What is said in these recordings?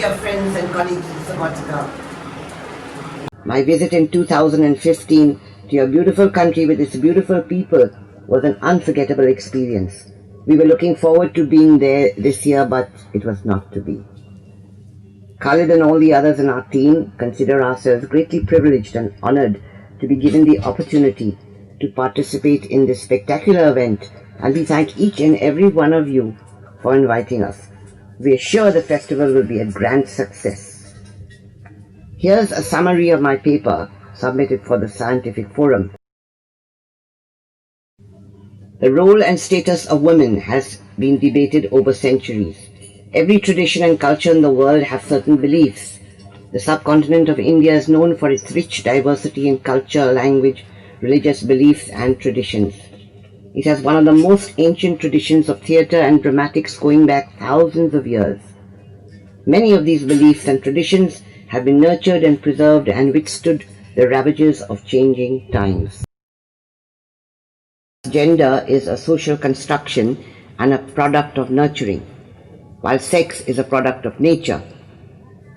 dear friends and colleagues in Subotica. My visit in 2015 to your beautiful country with its beautiful people was an unforgettable experience. We were looking forward to being there this year, but it was not to be. Khalid and all the others in our team consider ourselves greatly privileged and honored to be given the opportunity to participate in this spectacular event, and we thank each and every one of you for inviting us. We are sure the festival will be a grand success. Here's a summary of my paper submitted for the Scientific Forum. The role and status of women has been debated over centuries. Every tradition and culture in the world have certain beliefs. The subcontinent of India is known for its rich diversity in culture, language, religious beliefs and traditions. It has one of the most ancient traditions of theatre and dramatics going back thousands of years. Many of these beliefs and traditions have been nurtured and preserved and withstood the ravages of changing times. Gender is a social construction and a product of nurturing, while sex is a product of nature.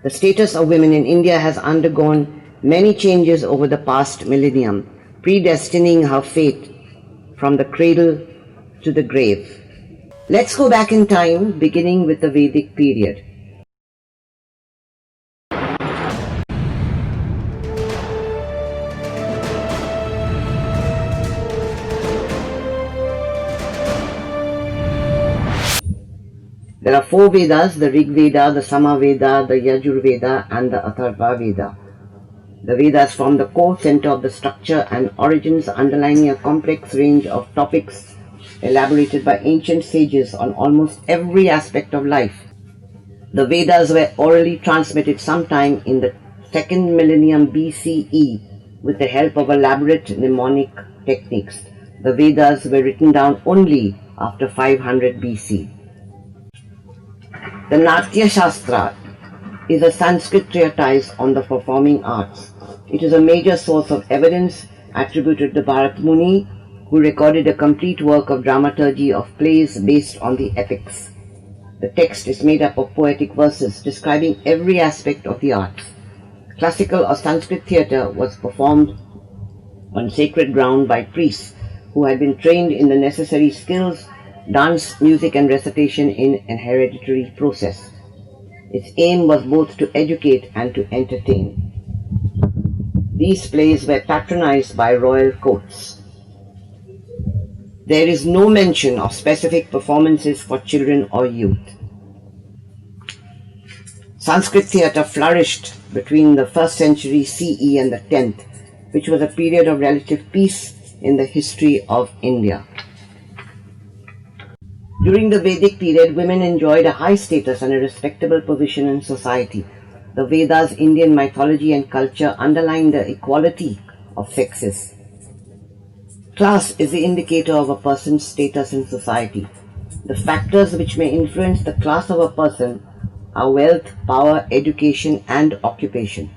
The status of women in India has undergone many changes over the past millennium, predestining her fate from the cradle to the grave. Let's go back in time, beginning with the Vedic period. There are 4 Vedas, the Rig Veda, the Sama Veda, the Yajur Veda and the Atharva Veda. The Vedas form the core center of the structure and origins, underlining a complex range of topics elaborated by ancient sages on almost every aspect of life. The Vedas were orally transmitted sometime in the 2nd millennium BCE with the help of elaborate mnemonic techniques. The Vedas were written down only after 500 BC. The Natya Shastra is a Sanskrit treatise on the performing arts. It is a major source of evidence attributed to Bharat Muni, who recorded a complete work of dramaturgy of plays based on the epics. The text is made up of poetic verses describing every aspect of the arts. Classical or Sanskrit theatre was performed on sacred ground by priests who had been trained in the necessary skills, dance, music and recitation in an hereditary process. Its aim was both to educate and to entertain. These plays were patronized by royal courts. There is no mention of specific performances for children or youth. Sanskrit theatre flourished between the 1st century CE and the 10th, which was a period of relative peace in the history of India. During the Vedic period, women enjoyed a high status and a respectable position in society. The Vedas, Indian mythology and culture underline the equality of sexes. Class is the indicator of a person's status in society. The factors which may influence the class of a person are wealth, power, education and occupation.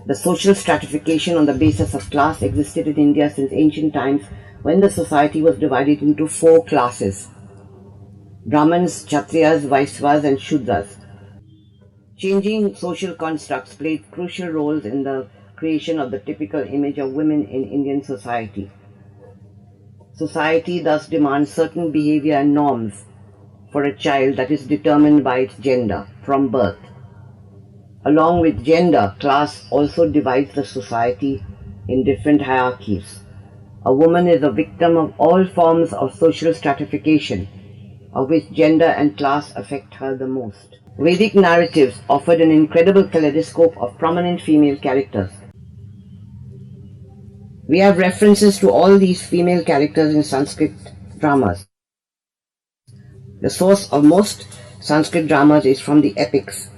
The social stratification on the basis of class existed in India since ancient times, when the society was divided into 4 classes: Brahmins, Kshatriyas, Vaishyas and Shudras. Changing social constructs played crucial roles in the creation of the typical image of women in Indian society. Society thus demands certain behavior and norms for a child that is determined by its gender from birth. Along with gender, class also divides the society in different hierarchies. A woman is a victim of all forms of social stratification, of which gender and class affect her the most. Vedic narratives offered an incredible kaleidoscope of prominent female characters. We have references to all these female characters in Sanskrit dramas. The source of most Sanskrit dramas is from the epics,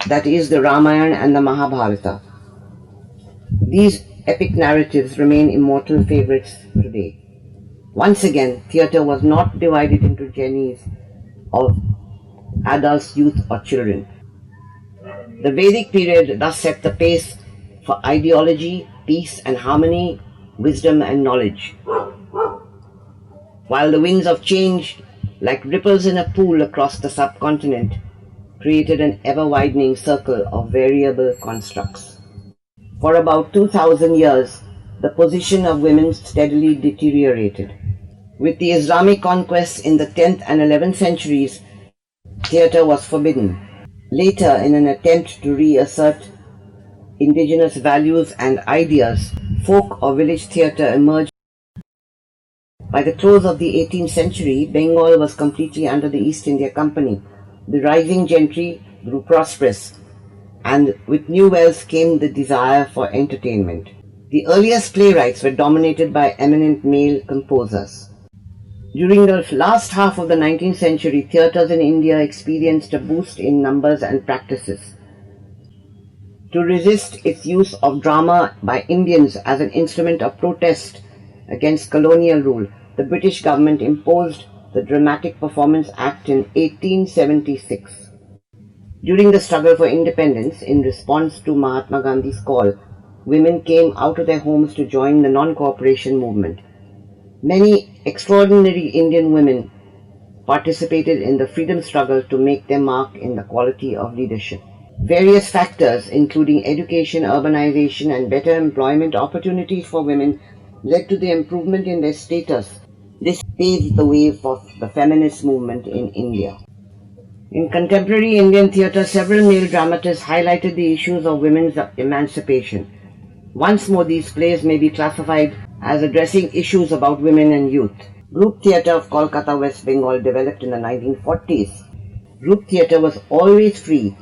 that is, the Ramayana and the Mahabharata. These epic narratives remain immortal favorites today. Once again, theatre was not divided into genres of adults, youth or children. The Vedic period thus set the pace for ideology, peace and harmony, wisdom and knowledge. While the winds of change, like ripples in a pool across the subcontinent, created an ever-widening circle of variable constructs. For about 2000 years, the position of women steadily deteriorated. With the Islamic conquests in the 10th and 11th centuries, theatre was forbidden. Later, in an attempt to reassert indigenous values and ideas, folk or village theatre emerged. By the close of the 18th century, Bengal was completely under the East India Company. The rising gentry grew prosperous, and with new wealth came the desire for entertainment. The earliest playwrights were dominated by eminent male composers. During the last half of the 19th century, theatres in India experienced a boost in numbers and practices. To resist its use of drama by Indians as an instrument of protest against colonial rule, the British government imposed the Dramatic Performance Act in 1876. During the struggle for independence, in response to Mahatma Gandhi's call, women came out of their homes to join the non-cooperation movement. Many extraordinary Indian women participated in the freedom struggle to make their mark in the quality of leadership. Various factors, including education, urbanization, and better employment opportunities for women, led to the improvement in their status. This paved the way for the feminist movement in India. In contemporary Indian theatre, several male dramatists highlighted the issues of women's emancipation. Once more, these plays may be classified as addressing issues about women and youth. Group theatre of Kolkata, West Bengal, developed in the 1940s. Group theatre was always free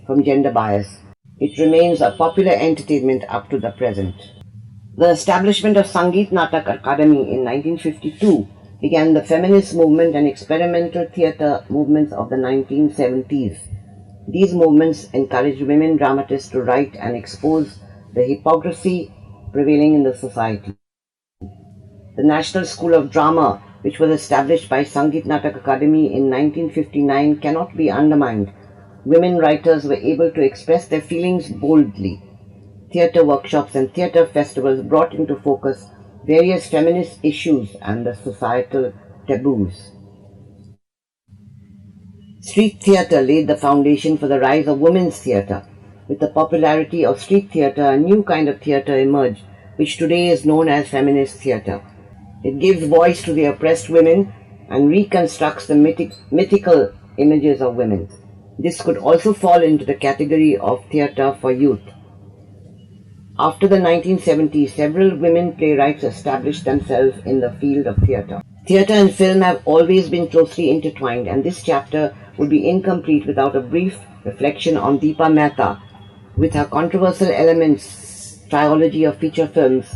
from gender bias. It remains a popular entertainment up to the present. The establishment of Sangeet Natak Academy in 1952 began the feminist movement and experimental theatre movements of the 1970s. These movements encouraged women dramatists to write and expose the hypocrisy prevailing in the society. The National School of Drama, which was established by Sangeet Natak Academy in 1959, cannot be undermined. Women writers were able to express their feelings boldly. Theatre workshops and theatre festivals brought into focus various feminist issues and the societal taboos. Street theatre laid the foundation for the rise of women's theatre. With the popularity of street theatre, a new kind of theatre emerged, which today is known as feminist theatre. It gives voice to the oppressed women and reconstructs the mythical images of women. This could also fall into the category of theatre for youth. After the 1970s, several women playwrights established themselves in the field of theatre. Theatre and film have always been closely intertwined, and this chapter would be incomplete without a brief reflection on Deepa Mehta. With her controversial elements, trilogy of feature films,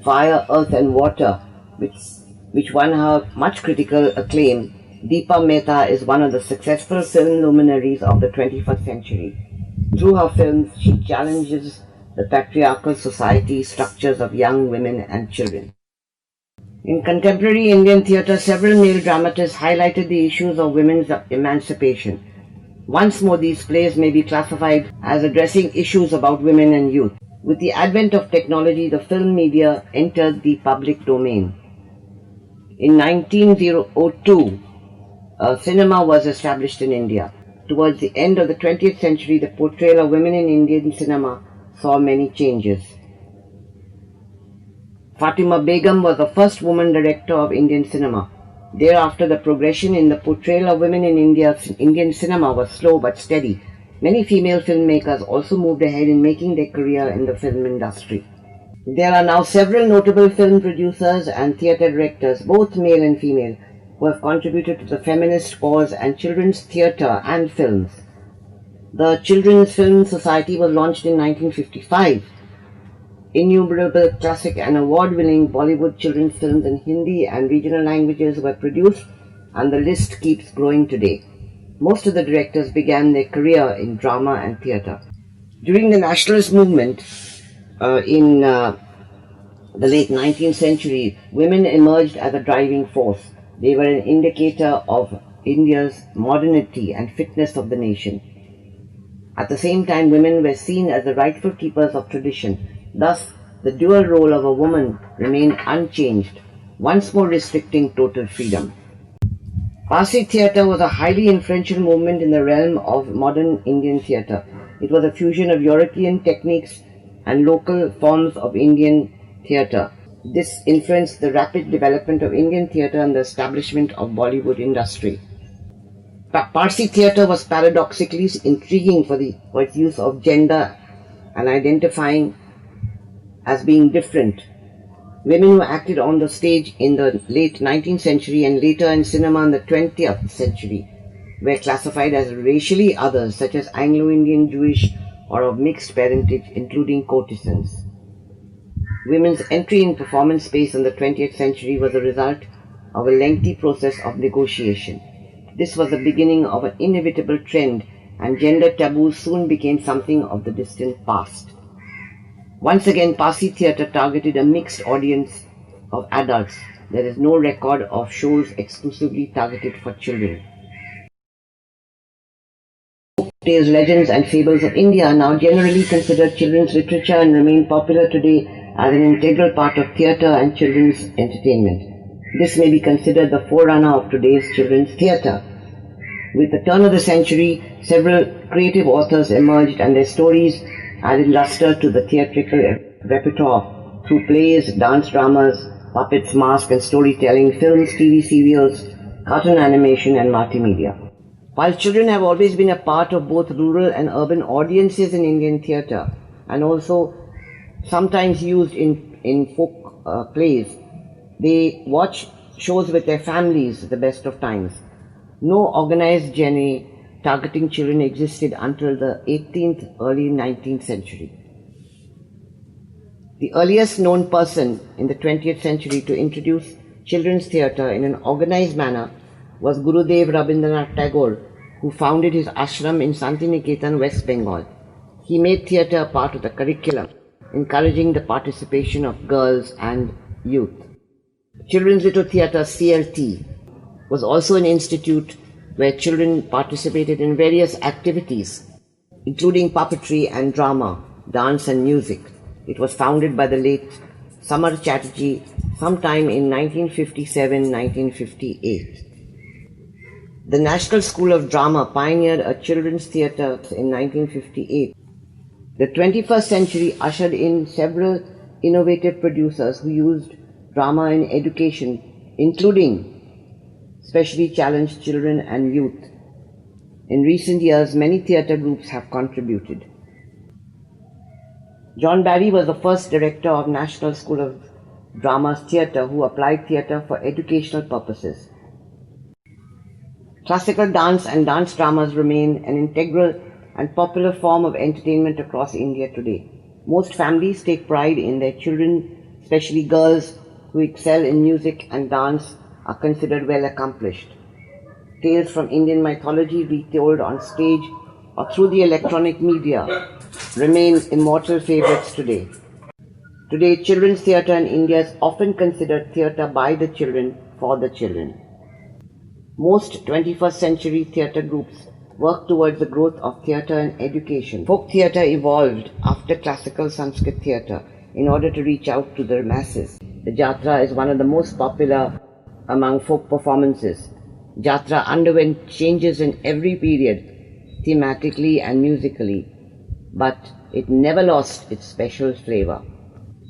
Fire, Earth and Water, which won her much critical acclaim, Deepa Mehta is one of the successful film luminaries of the 21st century. Through her films, she challenges the patriarchal society structures of young women and children. In contemporary Indian theatre, several male dramatists highlighted the issues of women's emancipation. Once more, these plays may be classified as addressing issues about women and youth. With the advent of technology, the film media entered the public domain. In 1902, cinema was established in India. Towards the end of the 20th century, the portrayal of women in Indian cinema saw many changes. Fatima Begum was the first woman director of Indian cinema. Thereafter, the progression in the portrayal of women in Indian cinema was slow but steady. Many female filmmakers also moved ahead in making their career in the film industry. There are now several notable film producers and theatre directors, both male and female, who have contributed to the feminist cause and children's theatre and films. The Children's Film Society was launched in 1955. Innumerable classic and award-winning Bollywood children's films in Hindi and regional languages were produced, and the list keeps growing today. Most of the directors began their career in drama and theatre. During the nationalist movement in the late 19th century, women emerged as a driving force. They were an indicator of India's modernity and fitness of the nation. At the same time, women were seen as the rightful keepers of tradition. Thus, the dual role of a woman remained unchanged, once more restricting total freedom. Parsi theatre was a highly influential movement in the realm of modern Indian theatre. It was a fusion of European techniques and local forms of Indian theatre. This influenced the rapid development of Indian theatre and the establishment of Bollywood industry. Parsi theatre was paradoxically intriguing for its use of gender and identifying as being different. Women who acted on the stage in the late 19th century and later in cinema in the 20th century were classified as racially others, such as Anglo-Indian, Jewish, or of mixed parentage, including courtesans. Women's entry in performance space in the 20th century was a result of a lengthy process of negotiation. This was the beginning of an inevitable trend, and gender taboos soon became something of the distant past. Once again, Parsi theatre targeted a mixed audience of adults. There is no record of shows exclusively targeted for children. Tales, legends and fables of India are now generally considered children's literature and remain popular today as an integral part of theatre and children's entertainment. This may be considered the forerunner of today's children's theatre. With the turn of the century, several creative authors emerged and their stories added luster to the theatrical repertoire through plays, dance dramas, puppets, masks and storytelling, films, TV serials, cartoon animation and multimedia. While children have always been a part of both rural and urban audiences in Indian theatre and also sometimes used in folk plays, they watch shows with their families at the best of times. No organized genre targeting children existed until the 18th, early 19th century. The earliest known person in the 20th century to introduce children's theatre in an organized manner was Gurudev Rabindranath Tagore, who founded his ashram in Santiniketan, West Bengal. He made theatre a part of the curriculum, encouraging the participation of girls and youth. Children's Little Theatre, CLT, was also an institute where children participated in various activities, including puppetry and drama, dance and music. It was founded by the late Samar Chatterjee sometime in 1957-1958. The National School of Drama pioneered a children's theatre in 1958. The 21st century ushered in several innovative producers who used drama in education, including specially challenged children and youth. In recent years, many theatre groups have contributed. John Barry was the first director of National School of Drama's theatre who applied theatre for educational purposes. Classical dance and dance dramas remain an integral and popular form of entertainment across India today. Most families take pride in their children, especially girls who excel in music and dance are considered well accomplished. Tales from Indian mythology retold on stage or through the electronic media remain immortal favorites today. Today, children's theatre in India is often considered theatre by the children for the children. Most 21st century theatre groups work towards the growth of theatre and education. Folk theatre evolved after classical Sanskrit theatre in order to reach out to the masses. The Jatra is one of the most popular among folk performances. Jatra underwent changes in every period, thematically and musically, but it never lost its special flavor.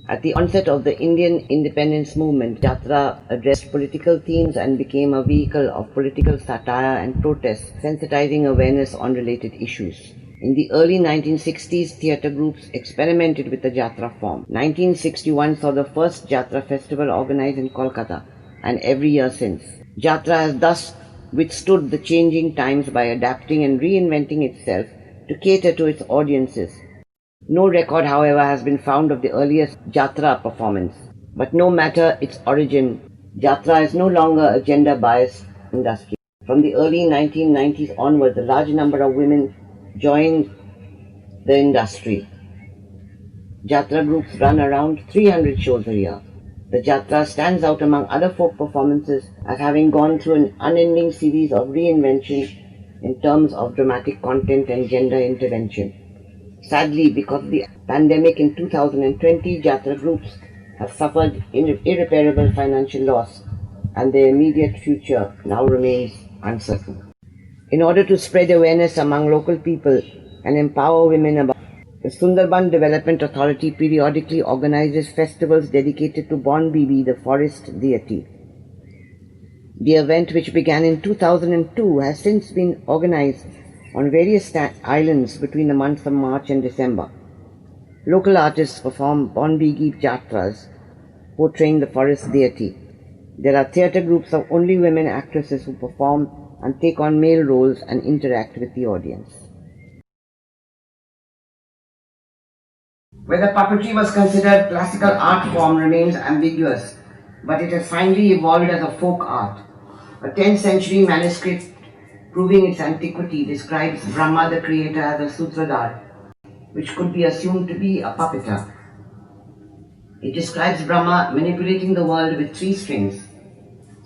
At the onset of the Indian independence movement, Jatra addressed political themes and became a vehicle of political satire and protest, sensitizing awareness on related issues. In the early 1960s, theatre groups experimented with the Jatra form. 1961 saw the first Jatra festival organized in Kolkata, and every year since. Jatra has thus withstood the changing times by adapting and reinventing itself to cater to its audiences. No record, however, has been found of the earliest Jatra performance. But no matter its origin, Jatra is no longer a gender-biased industry. From the early 1990s onwards, a large number of women joined the industry. Jatra groups run around 300 shows a year. The Jatra stands out among other folk performances as having gone through an unending series of reinvention in terms of dramatic content and gender intervention. Sadly, because of the pandemic in 2020, Jatra groups have suffered irreparable financial loss and their immediate future now remains uncertain. In order to spread awareness among local people and empower women about the Sundarban Development Authority periodically organizes festivals dedicated to Bon Bibi, the forest deity. The event, which began in 2002, has since been organized on various islands between the months of March and December. Local artists perform Bon Bibi Jatras, portraying the forest deity. There are theatre groups of only women actresses who perform and take on male roles and interact with the audience. Whether puppetry was considered classical art form remains ambiguous, but it has finally evolved as a folk art. A 10th century manuscript proving its antiquity describes Brahma the creator as a Sutradhar, which could be assumed to be a puppeteer. It describes Brahma manipulating the world with 3 strings.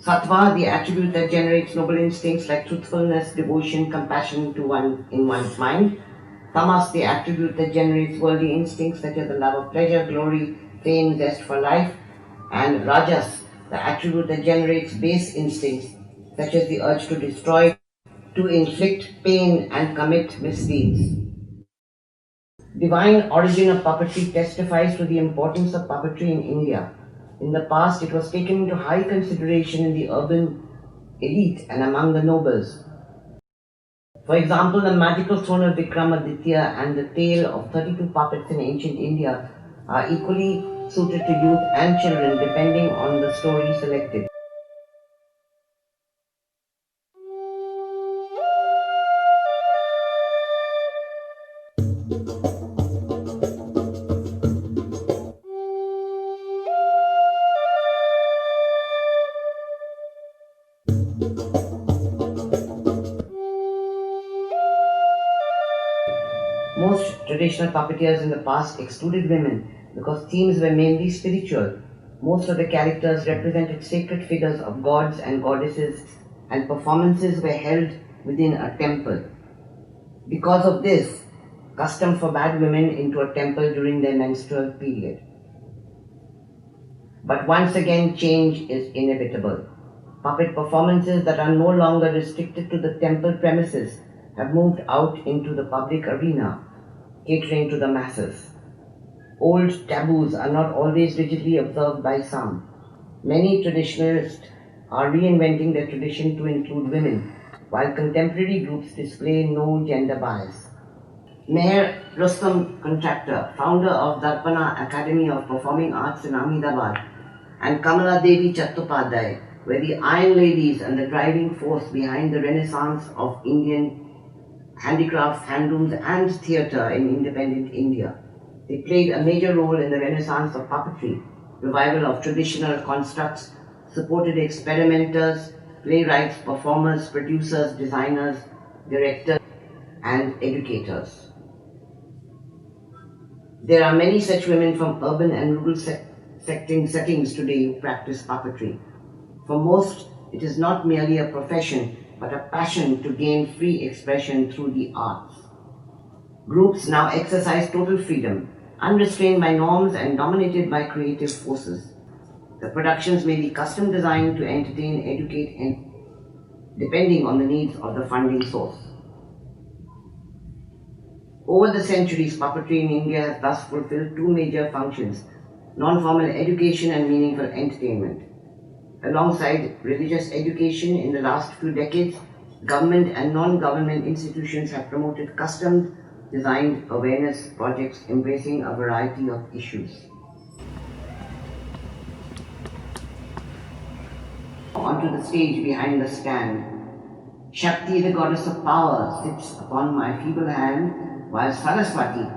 Sattva, the attribute that generates noble instincts like truthfulness, devotion, compassion in one's mind. Tamas, the attribute that generates worldly instincts such as the love of pleasure, glory, fame, zest for life. And Rajas, the attribute that generates base instincts such as the urge to destroy, to inflict pain and commit misdeeds. Divine origin of puppetry testifies to the importance of puppetry in India. In the past, it was taken into high consideration in the urban elite and among the nobles. For example, the magical throne of Vikramaditya and the tale of 32 puppets in ancient India are equally suited to youth and children depending on the story selected. Most traditional puppeteers in the past excluded women because themes were mainly spiritual. Most of the characters represented sacred figures of gods and goddesses, and performances were held within a temple. Because of this, custom forbade women into a temple during their menstrual period. But once again, change is inevitable. Puppet performances that are no longer restricted to the temple premises have moved out into the public arena, catering to the masses. Old taboos are not always rigidly observed by some. Many traditionalists are reinventing their tradition to include women, while contemporary groups display no gender bias. Meher Rustam Contractor, founder of Darpana Academy of Performing Arts in Ahmedabad, and Kamala Devi Chattopadhyay were the Iron Ladies and the driving force behind the renaissance of Indian handicrafts, handlooms and theatre in independent India. They played a major role in the renaissance of puppetry, revival of traditional constructs, supported experimenters, playwrights, performers, producers, designers, directors and educators. There are many such women from urban and rural settings today who practice puppetry. For most, it is not merely a profession, but a passion to gain free expression through the arts. Groups now exercise total freedom, unrestrained by norms and dominated by creative forces. The productions may be custom designed to entertain, educate, and depending on the needs of the funding source. Over the centuries, puppetry in India has thus fulfilled 2 major functions: non-formal education and meaningful entertainment. Alongside religious education in the last few decades, government and non-government institutions have promoted custom-designed awareness projects embracing a variety of issues. Onto the stage behind the stand, Shakti, the goddess of power, sits upon my feeble hand, while Saraswati,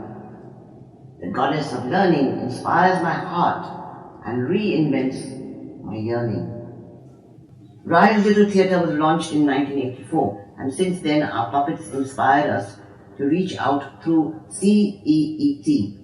the goddess of learning, inspires my heart and reinvents my yearning. Rahales Little Theatre was launched in 1984, and since then our puppets inspired us to reach out through CEET,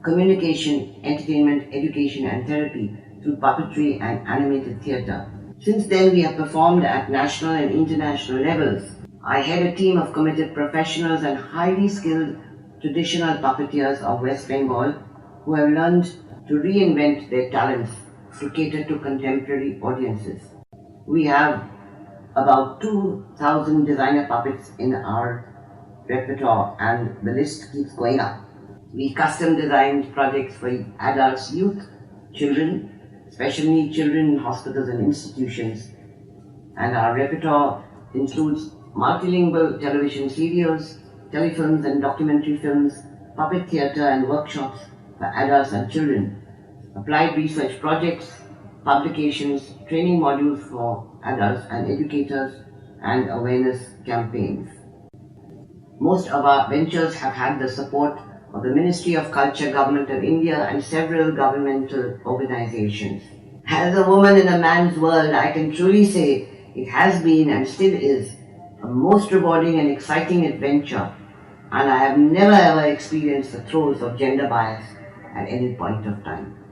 communication, entertainment, education and therapy, through puppetry and animated theatre. Since then we have performed at national and international levels. I head a team of committed professionals and highly skilled traditional puppeteers of West Bengal who have learned to reinvent their talents to cater to contemporary audiences. We have about 2,000 designer puppets in our repertoire, and the list keeps going up. We custom designed projects for adults, youth, children, special needs children in hospitals and institutions. And our repertoire includes multilingual television serials, telefilms and documentary films, puppet theatre and workshops for adults and children, applied research projects, publications, training modules for adults and educators, and awareness campaigns. Most of our ventures have had the support of the Ministry of Culture, Government of India, and several governmental organizations. As a woman in a man's world, I can truly say it has been and still is a most rewarding and exciting adventure, and I have never ever experienced the throes of gender bias at any point of time.